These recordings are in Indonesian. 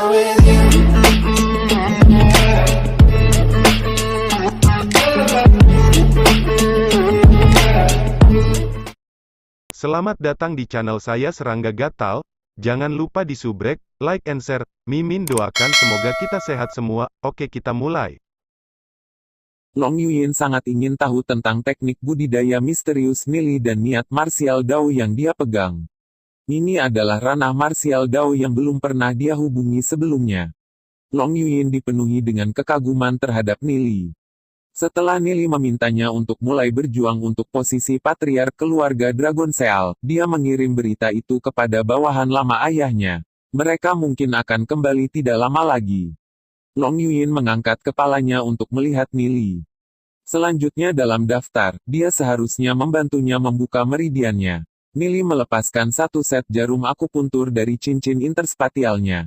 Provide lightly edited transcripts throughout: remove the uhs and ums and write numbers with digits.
with you. Selamat datang di channel saya Serangga Gatal. Jangan lupa di subrek, like and share. Mimin doakan semoga kita sehat semua. Oke, kita mulai. Long Yuyin sangat ingin tahu tentang teknik budidaya misterius Nili dan niat martial Dao yang dia pegang. Ini adalah ranah martial Dao yang belum pernah dia hubungi sebelumnya. Long Yuyin dipenuhi dengan kekaguman terhadap Nili. Setelah Nili memintanya untuk mulai berjuang untuk posisi patriark keluarga Dragon Seal, dia mengirim berita itu kepada bawahan lama ayahnya. Mereka mungkin akan kembali tidak lama lagi. Long Yuyin mengangkat kepalanya untuk melihat Nili. Selanjutnya dalam daftar, dia seharusnya membantunya membuka meridiannya. Nili melepaskan satu set jarum akupuntur dari cincin interspatialnya.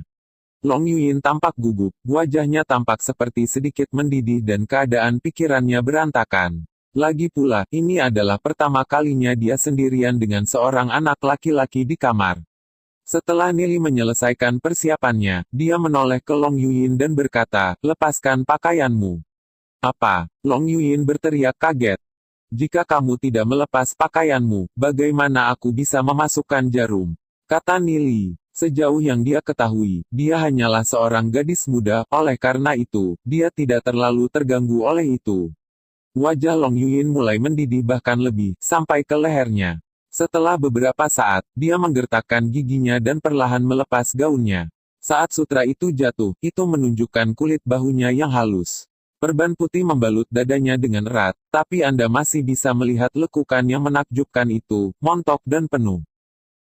Long Yuyin tampak gugup, wajahnya tampak seperti sedikit mendidih dan keadaan pikirannya berantakan. Lagi pula, ini adalah pertama kalinya dia sendirian dengan seorang anak laki-laki di kamar. Setelah Nili menyelesaikan persiapannya, dia menoleh ke Long Yuyin dan berkata, "Lepaskan pakaianmu." "Apa?" Long Yuyin berteriak kaget. "Jika kamu tidak melepas pakaianmu, bagaimana aku bisa memasukkan jarum?" kata Nili. Sejauh yang dia ketahui, dia hanyalah seorang gadis muda, oleh karena itu, dia tidak terlalu terganggu oleh itu. Wajah Long Yuyin mulai mendidih bahkan lebih, sampai ke lehernya. Setelah beberapa saat, dia menggertakkan giginya dan perlahan melepas gaunnya. Saat sutra itu jatuh, itu menunjukkan kulit bahunya yang halus. Perban putih membalut dadanya dengan erat, tapi Anda masih bisa melihat lekukan yang menakjubkan itu, montok dan penuh.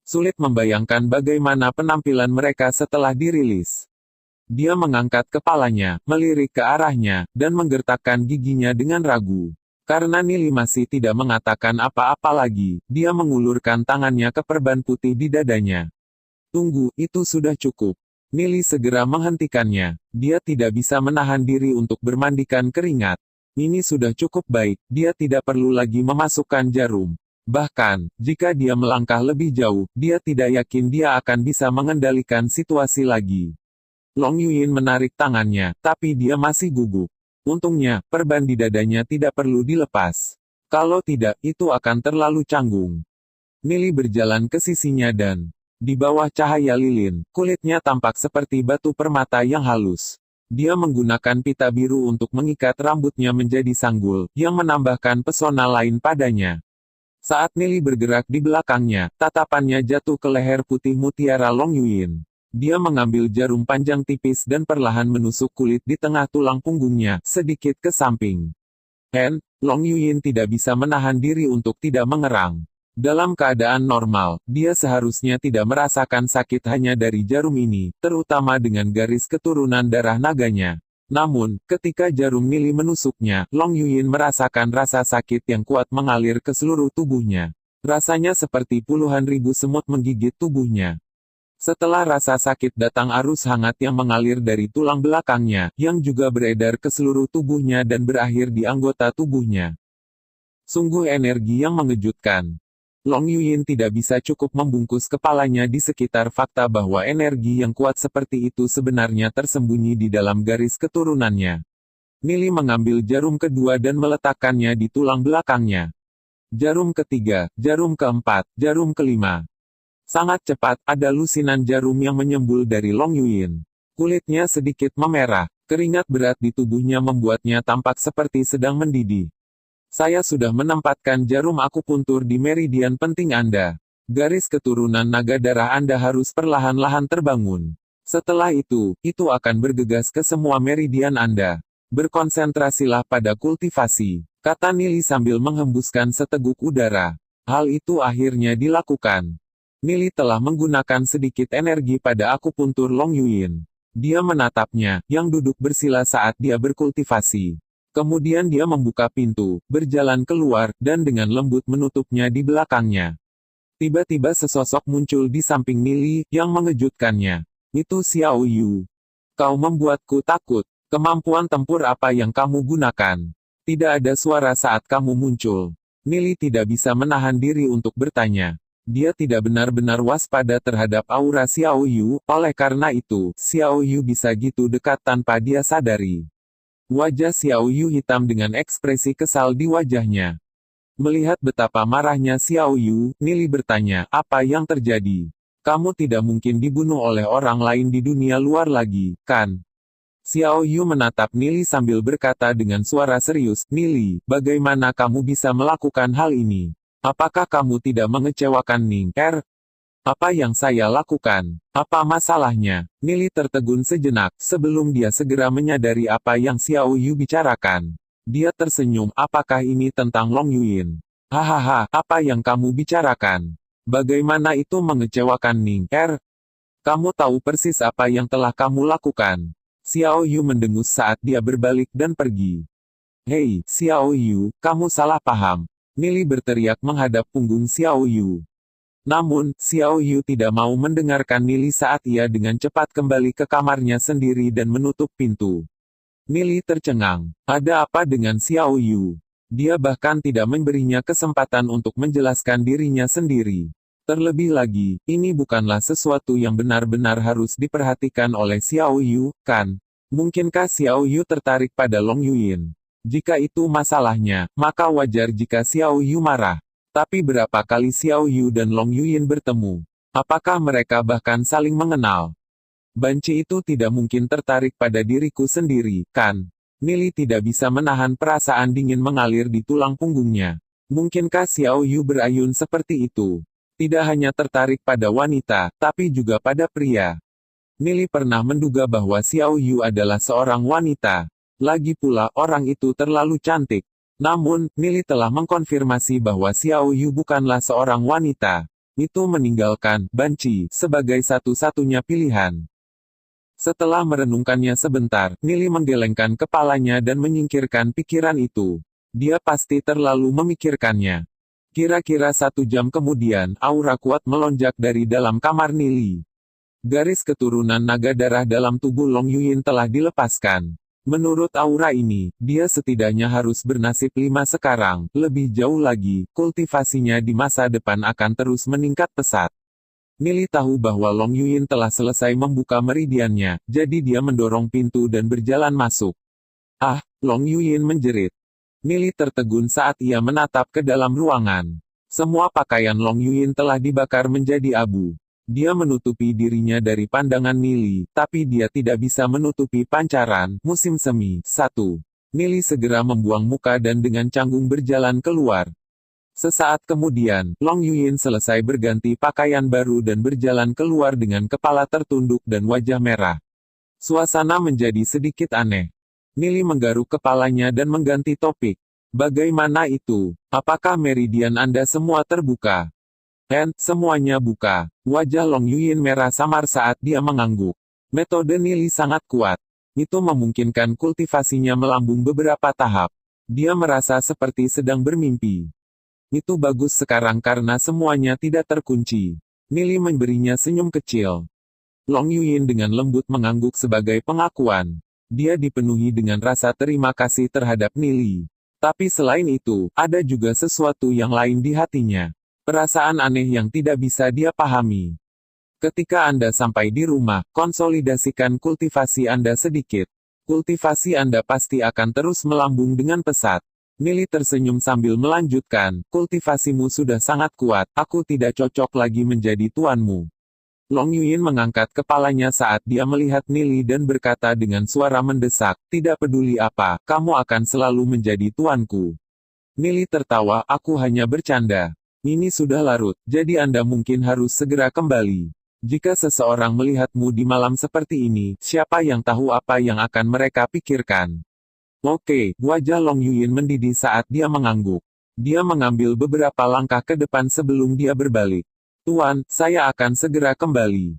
Sulit membayangkan bagaimana penampilan mereka setelah dirilis. Dia mengangkat kepalanya, melirik ke arahnya, dan menggertakkan giginya dengan ragu. Karena Nili masih tidak mengatakan apa-apa lagi, dia mengulurkan tangannya ke perban putih di dadanya. "Tunggu, itu sudah cukup." Nili segera menghentikannya. Dia tidak bisa menahan diri untuk bermandikan keringat. Ini sudah cukup baik, dia tidak perlu lagi memasukkan jarum. Bahkan, jika dia melangkah lebih jauh, dia tidak yakin dia akan bisa mengendalikan situasi lagi. Long Yuyin menarik tangannya, tapi dia masih gugup. Untungnya, perban di dadanya tidak perlu dilepas. Kalau tidak, itu akan terlalu canggung. Nili berjalan ke sisinya dan, di bawah cahaya lilin, kulitnya tampak seperti batu permata yang halus. Dia menggunakan pita biru untuk mengikat rambutnya menjadi sanggul, yang menambahkan pesona lain padanya. Saat Nili bergerak di belakangnya, tatapannya jatuh ke leher putih mutiara Long Yuyin. Dia mengambil jarum panjang tipis dan perlahan menusuk kulit di tengah tulang punggungnya, sedikit ke samping. Long Yuyin tidak bisa menahan diri untuk tidak mengerang. Dalam keadaan normal, dia seharusnya tidak merasakan sakit hanya dari jarum ini, terutama dengan garis keturunan darah naganya. Namun, ketika jarum Nili menusuknya, Long Yuyin merasakan rasa sakit yang kuat mengalir ke seluruh tubuhnya. Rasanya seperti puluhan ribu semut menggigit tubuhnya. Setelah rasa sakit datang arus hangat yang mengalir dari tulang belakangnya, yang juga beredar ke seluruh tubuhnya dan berakhir di anggota tubuhnya. Sungguh energi yang mengejutkan. Long Yuyin tidak bisa cukup membungkus kepalanya di sekitar fakta bahwa energi yang kuat seperti itu sebenarnya tersembunyi di dalam garis keturunannya. Nili mengambil jarum kedua dan meletakkannya di tulang belakangnya. Jarum ketiga, jarum keempat, jarum kelima. Sangat cepat, ada lusinan jarum yang menyembul dari Long Yuyin. Kulitnya sedikit memerah, keringat berat di tubuhnya membuatnya tampak seperti sedang mendidih. "Saya sudah menempatkan jarum akupuntur di meridian penting Anda. Garis keturunan naga darah Anda harus perlahan-lahan terbangun. Setelah itu akan bergegas ke semua meridian Anda. Berkonsentrasilah pada kultivasi," kata Nili sambil menghembuskan seteguk udara. Hal itu akhirnya dilakukan. Nili telah menggunakan sedikit energi pada akupuntur Long Yuyin. Dia menatapnya, yang duduk bersila saat dia berkultivasi. Kemudian dia membuka pintu, berjalan keluar, dan dengan lembut menutupnya di belakangnya. Tiba-tiba sesosok muncul di samping Nili, yang mengejutkannya. "Itu Xiao Yu. Kau membuatku takut. Kemampuan tempur apa yang kamu gunakan?" Tidak ada suara saat kamu muncul. Nili tidak bisa menahan diri untuk bertanya. Dia tidak benar-benar waspada terhadap aura Xiao Yu, oleh karena itu, Xiao Yu bisa gitu dekat tanpa dia sadari. Wajah Xiao Yu hitam dengan ekspresi kesal di wajahnya. Melihat betapa marahnya Xiao Yu, Nili bertanya, apa yang terjadi? Kamu tidak mungkin dibunuh oleh orang lain di dunia luar lagi, kan? Xiao Yu menatap Nili sambil berkata dengan suara serius, Nili, bagaimana kamu bisa melakukan hal ini? Apakah kamu tidak mengecewakan Ning Er? Apa yang saya lakukan? Apa masalahnya? Nili tertegun sejenak, sebelum dia segera menyadari apa yang Xiao Yu bicarakan. Dia tersenyum, apakah ini tentang Long Yuyin? Hahaha, apa yang kamu bicarakan? Bagaimana itu mengecewakan Ning Er? Kamu tahu persis apa yang telah kamu lakukan. Xiao Yu mendengus saat dia berbalik dan pergi. Hei, Xiao Yu, kamu salah paham. Nili berteriak menghadap punggung Xiao Yu. Namun, Xiao Yu tidak mau mendengarkan Nili saat ia dengan cepat kembali ke kamarnya sendiri dan menutup pintu. Nili tercengang. Ada apa dengan Xiao Yu? Dia bahkan tidak memberinya kesempatan untuk menjelaskan dirinya sendiri. Terlebih lagi, ini bukanlah sesuatu yang benar-benar harus diperhatikan oleh Xiao Yu, kan? Mungkinkah Xiao Yu tertarik pada Long Yuyin? Jika itu masalahnya, maka wajar jika Xiao Yu marah. Tapi berapa kali Xiao Yu dan Long Yuyin bertemu? Apakah mereka bahkan saling mengenal? Banci itu tidak mungkin tertarik pada diriku sendiri, kan? Nili tidak bisa menahan perasaan dingin mengalir di tulang punggungnya. Mungkinkah Xiao Yu berayun seperti itu? Tidak hanya tertarik pada wanita, tapi juga pada pria. Nili pernah menduga bahwa Xiao Yu adalah seorang wanita. Lagi pula, orang itu terlalu cantik. Namun, Nili telah mengkonfirmasi bahwa Xiao Yu bukanlah seorang wanita. Itu meninggalkan Banci sebagai satu-satunya pilihan. Setelah merenungkannya sebentar, Nili menggelengkan kepalanya dan menyingkirkan pikiran itu. Dia pasti terlalu memikirkannya. Kira-kira 1 jam kemudian, aura kuat melonjak dari dalam kamar Nili. Garis keturunan naga darah dalam tubuh Long Yuyin telah dilepaskan. Menurut aura ini, dia setidaknya harus bernasib 5 sekarang. Lebih jauh lagi, kultivasinya di masa depan akan terus meningkat pesat. Nili tahu bahwa Long Yuyin telah selesai membuka meridiannya, jadi dia mendorong pintu dan berjalan masuk. Ah, Long Yuyin menjerit. Nili tertegun saat ia menatap ke dalam ruangan. Semua pakaian Long Yuyin telah dibakar menjadi abu. Dia menutupi dirinya dari pandangan Nili, tapi dia tidak bisa menutupi pancaran musim semi. 1. Nili segera membuang muka dan dengan canggung berjalan keluar. Sesaat kemudian, Long Yuyin selesai berganti pakaian baru dan berjalan keluar dengan kepala tertunduk dan wajah merah. Suasana menjadi sedikit aneh. Nili menggaruk kepalanya dan mengganti topik. Bagaimana itu? Apakah meridian Anda semua terbuka? Semuanya buka. Wajah Long Yuyin merah samar saat dia mengangguk. Metode Nili sangat kuat. Itu memungkinkan kultivasinya melambung beberapa tahap. Dia merasa seperti sedang bermimpi. Itu bagus sekarang karena semuanya tidak terkunci. Nili memberinya senyum kecil. Long Yuyin dengan lembut mengangguk sebagai pengakuan. Dia dipenuhi dengan rasa terima kasih terhadap Nili. Tapi selain itu, ada juga sesuatu yang lain di hatinya. Perasaan aneh yang tidak bisa dia pahami. Ketika Anda sampai di rumah, konsolidasikan kultivasi Anda sedikit. Kultivasi Anda pasti akan terus melambung dengan pesat. Nili tersenyum sambil melanjutkan, kultivasimu sudah sangat kuat, aku tidak cocok lagi menjadi tuanmu. Long Yuyin mengangkat kepalanya saat dia melihat Nili dan berkata dengan suara mendesak, tidak peduli apa, kamu akan selalu menjadi tuanku. Nili tertawa, aku hanya bercanda. Ini sudah larut, jadi Anda mungkin harus segera kembali. Jika seseorang melihatmu di malam seperti ini, siapa yang tahu apa yang akan mereka pikirkan? Oke, wajah Long Yuyin mendidih saat dia mengangguk. Dia mengambil beberapa langkah ke depan sebelum dia berbalik. Tuan, saya akan segera kembali.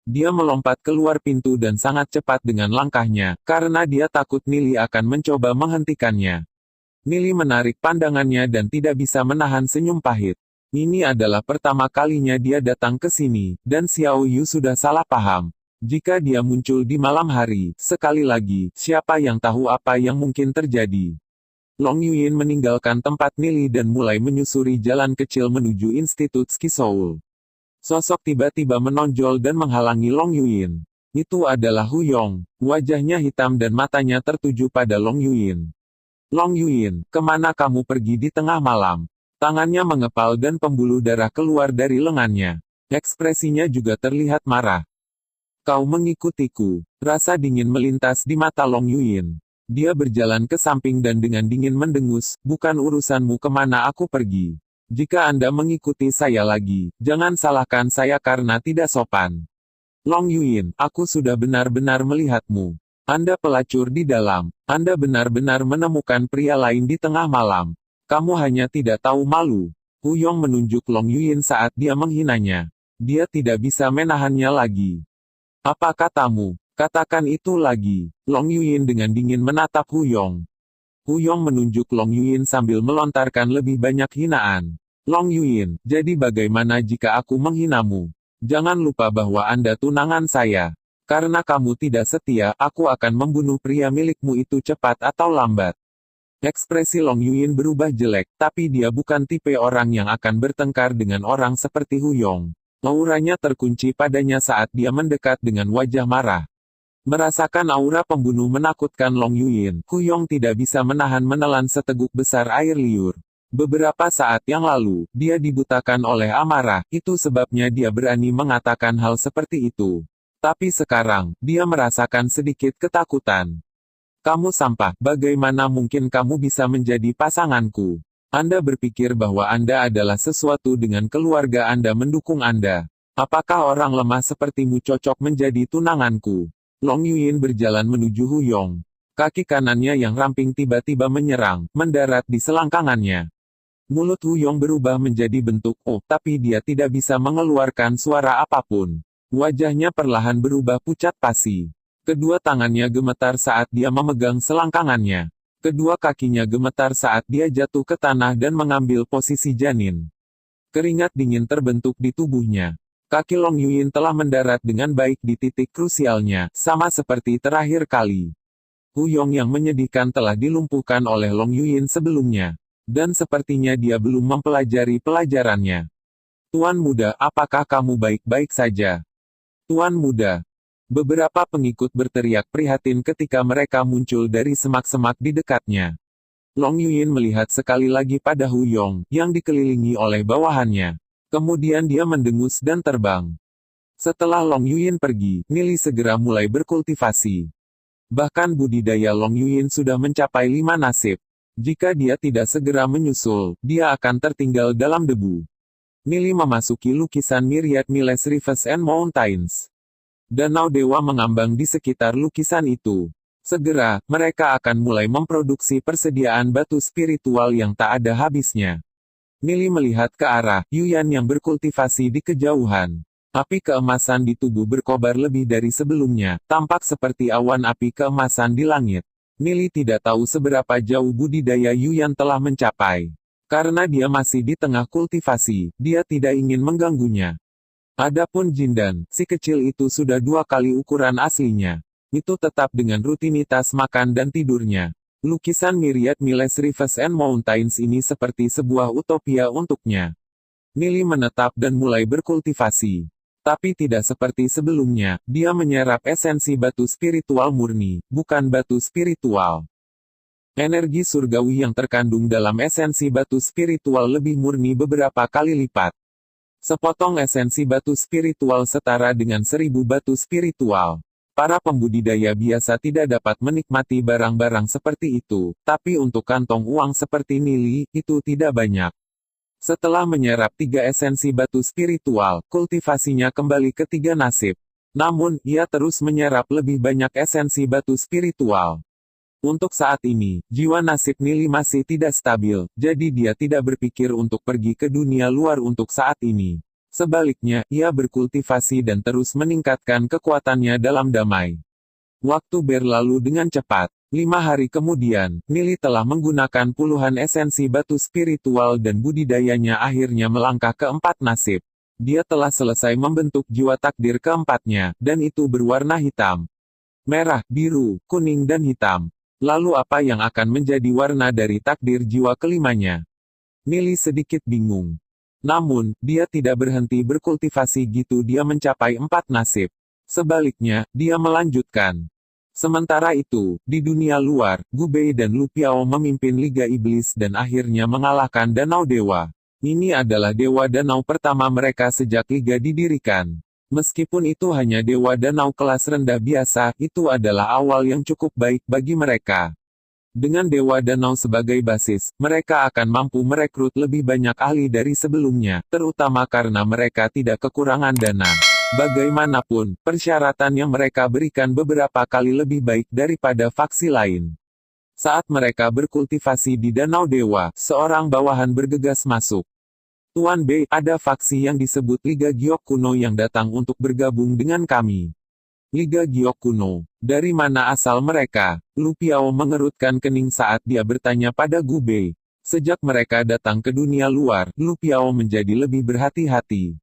Dia melompat keluar pintu dan sangat cepat dengan langkahnya, karena dia takut Nili akan mencoba menghentikannya. Nili menarik pandangannya dan tidak bisa menahan senyum pahit. Ini adalah pertama kalinya dia datang ke sini, dan Xiao Yu sudah salah paham. Jika dia muncul di malam hari, sekali lagi, siapa yang tahu apa yang mungkin terjadi? Long Yuyin meninggalkan tempat Nili dan mulai menyusuri jalan kecil menuju Institut Ski Seoul. Sosok tiba-tiba menonjol dan menghalangi Long Yuyin. Itu adalah Hu Yong. Wajahnya hitam dan matanya tertuju pada Long Yuyin. Long Yuyin, kemana kamu pergi di tengah malam? Tangannya mengepal dan pembuluh darah keluar dari lengannya. Ekspresinya juga terlihat marah. Kau mengikutiku. Rasa dingin melintas di mata Long Yuyin. Dia berjalan ke samping dan dengan dingin mendengus, bukan urusanmu kemana aku pergi. Jika Anda mengikuti saya lagi, jangan salahkan saya karena tidak sopan. Long Yuyin, aku sudah benar-benar melihatmu. Anda pelacur di dalam. Anda benar-benar menemukan pria lain di tengah malam. Kamu hanya tidak tahu malu. Hu Yong menunjuk Long Yuyin saat dia menghinanya. Dia tidak bisa menahannya lagi. Apa katamu? Katakan itu lagi. Long Yuyin dengan dingin menatap Hu Yong. Hu Yong menunjuk Long Yuyin sambil melontarkan lebih banyak hinaan. Long Yuyin, jadi bagaimana jika aku menghinamu? Jangan lupa bahwa Anda tunangan saya. Karena kamu tidak setia, aku akan membunuh pria milikmu itu cepat atau lambat. Ekspresi Long Yuyin berubah jelek, tapi dia bukan tipe orang yang akan bertengkar dengan orang seperti Hu Yong. Auranya terkunci padanya saat dia mendekat dengan wajah marah. Merasakan aura pembunuh menakutkan Long Yuyin, Hu Yong tidak bisa menahan seteguk besar air liur. Beberapa saat yang lalu, dia dibutakan oleh amarah, itu sebabnya dia berani mengatakan hal seperti itu. Tapi sekarang, dia merasakan sedikit ketakutan. Kamu sampah, bagaimana mungkin kamu bisa menjadi pasanganku? Anda berpikir bahwa Anda adalah sesuatu dengan keluarga Anda mendukung Anda. Apakah orang lemah sepertimu cocok menjadi tunanganku? Long Yuyin berjalan menuju Hu Yong. Kaki kanannya yang ramping tiba-tiba menyerang, mendarat di selangkangannya. Mulut Hu Yong berubah menjadi bentuk O, tapi dia tidak bisa mengeluarkan suara apapun. Wajahnya perlahan berubah pucat pasi. Kedua tangannya gemetar saat dia memegang selangkangannya. Kedua kakinya gemetar saat dia jatuh ke tanah dan mengambil posisi janin. Keringat dingin terbentuk di tubuhnya. Kaki Long Yuyin telah mendarat dengan baik di titik krusialnya, sama seperti terakhir kali. Hu Yong yang menyedihkan telah dilumpuhkan oleh Long Yuyin sebelumnya. Dan sepertinya dia belum mempelajari pelajarannya. Tuan muda, apakah kamu baik-baik saja? Tuan muda. Beberapa pengikut berteriak prihatin ketika mereka muncul dari semak-semak di dekatnya. Long Yuyin melihat sekali lagi pada Hu Yong, yang dikelilingi oleh bawahannya. Kemudian dia mendengus dan terbang. Setelah Long Yuyin pergi, Nili segera mulai berkultivasi. Bahkan budidaya Long Yuyin sudah mencapai 5 nasib. Jika dia tidak segera menyusul, dia akan tertinggal dalam debu. Nili memasuki lukisan Myriad Miles Rivers and Mountains. Danau dewa mengambang di sekitar lukisan itu. Segera, mereka akan mulai memproduksi persediaan batu spiritual yang tak ada habisnya. Nili melihat ke arah Yuyan yang berkultivasi di kejauhan. Api keemasan di tubuh berkobar lebih dari sebelumnya, tampak seperti awan api keemasan di langit. Nili tidak tahu seberapa jauh budidaya Yuyan telah mencapai. Karena dia masih di tengah kultivasi, dia tidak ingin mengganggunya. Adapun Jindan, si kecil itu sudah 2 kali ukuran aslinya. Itu tetap dengan rutinitas makan dan tidurnya. Lukisan Myriad Miles Rivers and Mountains ini seperti sebuah utopia untuknya. Nili menetap dan mulai berkultivasi. Tapi tidak seperti sebelumnya, dia menyerap esensi batu spiritual murni, bukan batu spiritual. Energi surgawi yang terkandung dalam esensi batu spiritual lebih murni beberapa kali lipat. Sepotong esensi batu spiritual setara dengan 1000 batu spiritual. Para pembudidaya biasa tidak dapat menikmati barang-barang seperti itu, tapi untuk kantong uang seperti Nili, itu tidak banyak. Setelah menyerap 3 esensi batu spiritual, kultivasinya kembali ke 3 nasib. Namun, ia terus menyerap lebih banyak esensi batu spiritual. Untuk saat ini, jiwa nasib Nili masih tidak stabil, jadi dia tidak berpikir untuk pergi ke dunia luar untuk saat ini. Sebaliknya, ia berkultivasi dan terus meningkatkan kekuatannya dalam damai. Waktu berlalu dengan cepat. 5 hari kemudian, Nili telah menggunakan puluhan esensi batu spiritual dan budidayanya akhirnya melangkah ke 4 nasib. Dia telah selesai membentuk jiwa takdir keempatnya, dan itu berwarna hitam. Merah, biru, kuning dan hitam. Lalu apa yang akan menjadi warna dari takdir jiwa kelimanya? Nili sedikit bingung. Namun, dia tidak berhenti berkultivasi gitu dia mencapai 4 nasib. Sebaliknya, dia melanjutkan. Sementara itu, di dunia luar, Gubei dan Lu Piao memimpin Liga Iblis dan akhirnya mengalahkan Danau Dewa. Ini adalah Dewa Danau pertama mereka sejak Liga didirikan. Meskipun itu hanya Dewa Danau kelas rendah biasa, itu adalah awal yang cukup baik bagi mereka. Dengan Dewa Danau sebagai basis, mereka akan mampu merekrut lebih banyak ahli dari sebelumnya, terutama karena mereka tidak kekurangan dana. Bagaimanapun, persyaratan yang mereka berikan beberapa kali lebih baik daripada faksi lain. Saat mereka berkultivasi di Danau Dewa, seorang bawahan bergegas masuk. Tuan B, ada faksi yang disebut Liga Giok Kuno yang datang untuk bergabung dengan kami. Liga Giok Kuno. Dari mana asal mereka? Lu Piao mengerutkan kening saat dia bertanya pada Gubei. Sejak mereka datang ke dunia luar, Lu Piao menjadi lebih berhati-hati.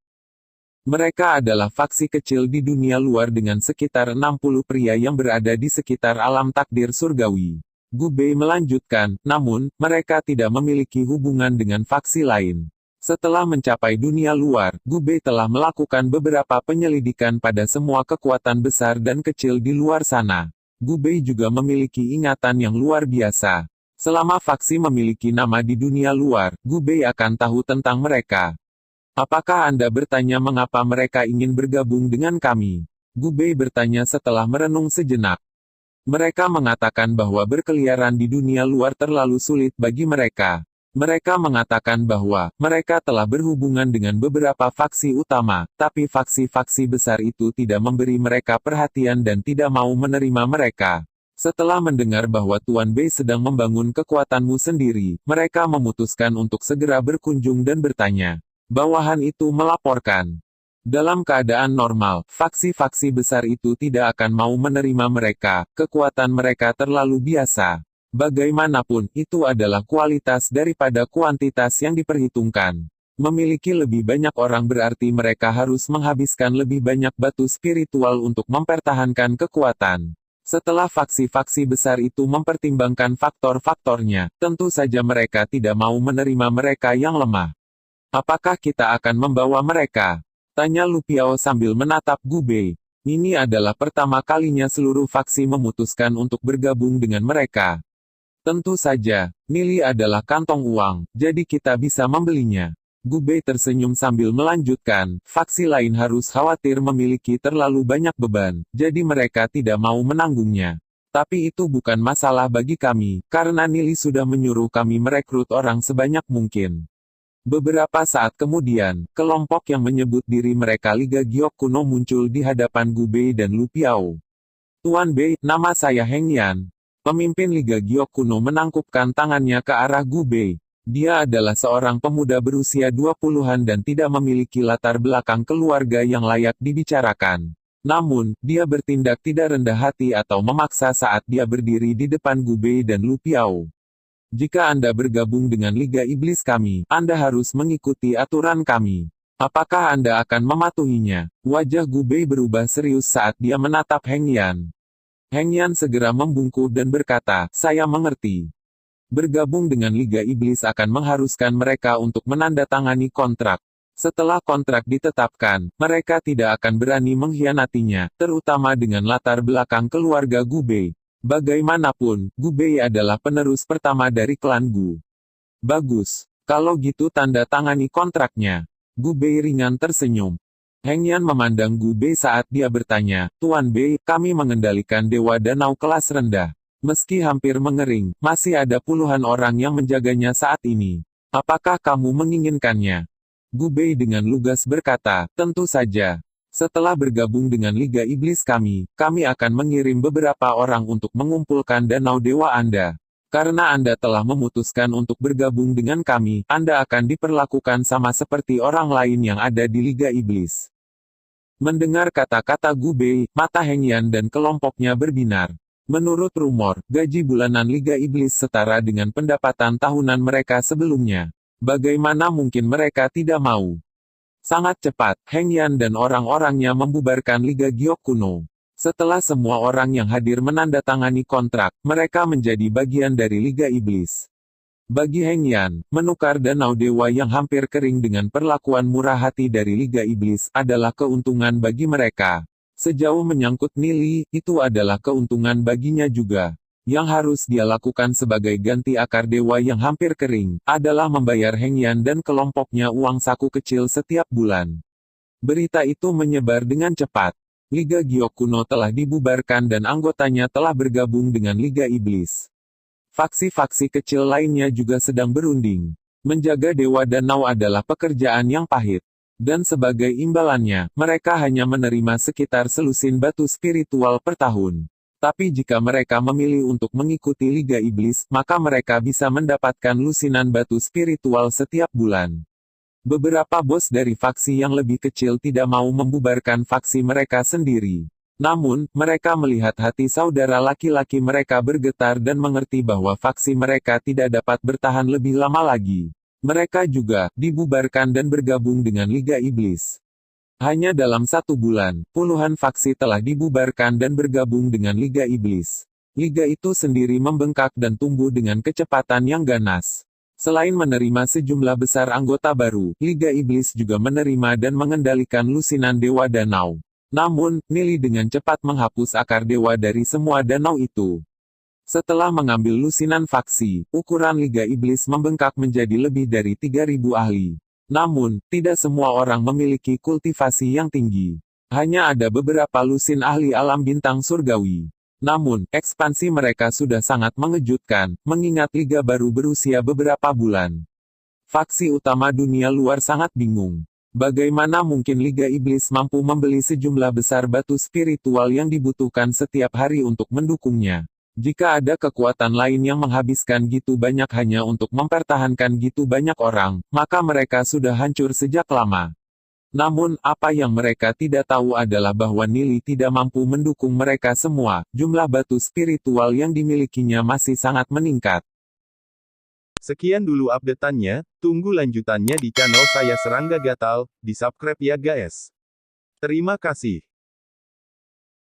Mereka adalah faksi kecil di dunia luar dengan sekitar 60 pria yang berada di sekitar alam takdir surgawi. Gubei melanjutkan, namun, mereka tidak memiliki hubungan dengan faksi lain. Setelah mencapai dunia luar, Gubei telah melakukan beberapa penyelidikan pada semua kekuatan besar dan kecil di luar sana. Gubei juga memiliki ingatan yang luar biasa. Selama faksi memiliki nama di dunia luar, Gubei akan tahu tentang mereka. Apakah Anda bertanya mengapa mereka ingin bergabung dengan kami? Gubei bertanya setelah merenung sejenak. Mereka mengatakan bahwa berkeliaran di dunia luar terlalu sulit bagi mereka. Mereka mengatakan bahwa mereka telah berhubungan dengan beberapa faksi utama, tapi faksi-faksi besar itu tidak memberi mereka perhatian dan tidak mau menerima mereka. Setelah mendengar bahwa Tuan B sedang membangun kekuatanmu sendiri, mereka memutuskan untuk segera berkunjung dan bertanya. Bawahan itu melaporkan. Dalam keadaan normal, faksi-faksi besar itu tidak akan mau menerima mereka, kekuatan mereka terlalu biasa. Bagaimanapun, itu adalah kualitas daripada kuantitas yang diperhitungkan. Memiliki lebih banyak orang berarti mereka harus menghabiskan lebih banyak batu spiritual untuk mempertahankan kekuatan. Setelah faksi-faksi besar itu mempertimbangkan faktor-faktornya, tentu saja mereka tidak mau menerima mereka yang lemah. Apakah kita akan membawa mereka? Tanya Lu Piao sambil menatap Gubei. Ini adalah pertama kalinya seluruh faksi memutuskan untuk bergabung dengan mereka. Tentu saja, Nili adalah kantong uang, jadi kita bisa membelinya. Gubei tersenyum sambil melanjutkan, faksi lain harus khawatir memiliki terlalu banyak beban, jadi mereka tidak mau menanggungnya. Tapi itu bukan masalah bagi kami, karena Nili sudah menyuruh kami merekrut orang sebanyak mungkin. Beberapa saat kemudian, kelompok yang menyebut diri mereka Liga Giok Kuno muncul di hadapan Gubei dan Lu Piao. Tuan B, nama saya Heng Yan. Pemimpin Liga Giok Kuno menangkupkan tangannya ke arah Gubei. Dia adalah seorang pemuda berusia 20-an dan tidak memiliki latar belakang keluarga yang layak dibicarakan. Namun, dia bertindak tidak rendah hati atau memaksa saat dia berdiri di depan Gubei dan Lu Piao. Jika Anda bergabung dengan Liga Iblis kami, Anda harus mengikuti aturan kami. Apakah Anda akan mematuhinya? Wajah Gubei berubah serius saat dia menatap Heng Yan. Heng Yan segera membungkuk dan berkata, saya mengerti. Bergabung dengan Liga Iblis akan mengharuskan mereka untuk menandatangani kontrak. Setelah kontrak ditetapkan, mereka tidak akan berani mengkhianatinya, terutama dengan latar belakang keluarga Gubei. Bagaimanapun, Gubei adalah penerus pertama dari klan Gu. Bagus. Kalau gitu tanda tangani kontraknya. Gubei ringan tersenyum. Heng Yan memandang Gubei saat dia bertanya, Tuan B, kami mengendalikan Dewa Danau kelas rendah. Meski hampir mengering, masih ada puluhan orang yang menjaganya saat ini. Apakah kamu menginginkannya? Gubei dengan lugas berkata, tentu saja. Setelah bergabung dengan Liga Iblis kami akan mengirim beberapa orang untuk mengumpulkan Danau Dewa Anda. Karena Anda telah memutuskan untuk bergabung dengan kami, Anda akan diperlakukan sama seperti orang lain yang ada di Liga Iblis. Mendengar kata-kata Gubei, mata Heng Yan dan kelompoknya berbinar. Menurut rumor, gaji bulanan Liga Iblis setara dengan pendapatan tahunan mereka sebelumnya. Bagaimana mungkin mereka tidak mau? Sangat cepat, Heng Yan dan orang-orangnya membubarkan Liga Giok Kuno. Setelah semua orang yang hadir menandatangani kontrak, mereka menjadi bagian dari Liga Iblis. Bagi Heng Yan, menukar danau dewa yang hampir kering dengan perlakuan murah hati dari Liga Iblis adalah keuntungan bagi mereka. Sejauh menyangkut Nili, itu adalah keuntungan baginya juga. Yang harus dia lakukan sebagai ganti akar dewa yang hampir kering, adalah membayar Heng Yan dan kelompoknya uang saku kecil setiap bulan. Berita itu menyebar dengan cepat. Liga Giok kuno telah dibubarkan dan anggotanya telah bergabung dengan Liga Iblis. Faksi-faksi kecil lainnya juga sedang berunding. Menjaga Dewa Danau adalah pekerjaan yang pahit. Dan sebagai imbalannya, mereka hanya menerima sekitar selusin batu spiritual per tahun. Tapi jika mereka memilih untuk mengikuti Liga Iblis, maka mereka bisa mendapatkan lusinan batu spiritual setiap bulan. Beberapa bos dari faksi yang lebih kecil tidak mau membubarkan faksi mereka sendiri. Namun, mereka melihat hati saudara laki-laki mereka bergetar dan mengerti bahwa faksi mereka tidak dapat bertahan lebih lama lagi. Mereka juga dibubarkan dan bergabung dengan Liga Iblis. Hanya dalam 1 bulan, puluhan faksi telah dibubarkan dan bergabung dengan Liga Iblis. Liga itu sendiri membengkak dan tumbuh dengan kecepatan yang ganas. Selain menerima sejumlah besar anggota baru, Liga Iblis juga menerima dan mengendalikan lusinan Dewa Danau. Namun, Nili dengan cepat menghapus akar dewa dari semua danau itu. Setelah mengambil lusinan faksi, ukuran Liga Iblis membengkak menjadi lebih dari 3.000 ahli. Namun, tidak semua orang memiliki kultivasi yang tinggi. Hanya ada beberapa lusin ahli alam bintang surgawi. Namun, ekspansi mereka sudah sangat mengejutkan, mengingat liga baru berusia beberapa bulan. Faksi utama dunia luar sangat bingung. Bagaimana mungkin Liga Iblis mampu membeli sejumlah besar batu spiritual yang dibutuhkan setiap hari untuk mendukungnya? Jika ada kekuatan lain yang menghabiskan gitu banyak hanya untuk mempertahankan gitu banyak orang, maka mereka sudah hancur sejak lama. Namun, apa yang mereka tidak tahu adalah bahwa Nili tidak mampu mendukung mereka semua. Jumlah batu spiritual yang dimilikinya masih sangat meningkat. Sekian dulu update-annya, tunggu lanjutannya di channel saya Serangga Gatal, di subscribe ya guys. Terima kasih.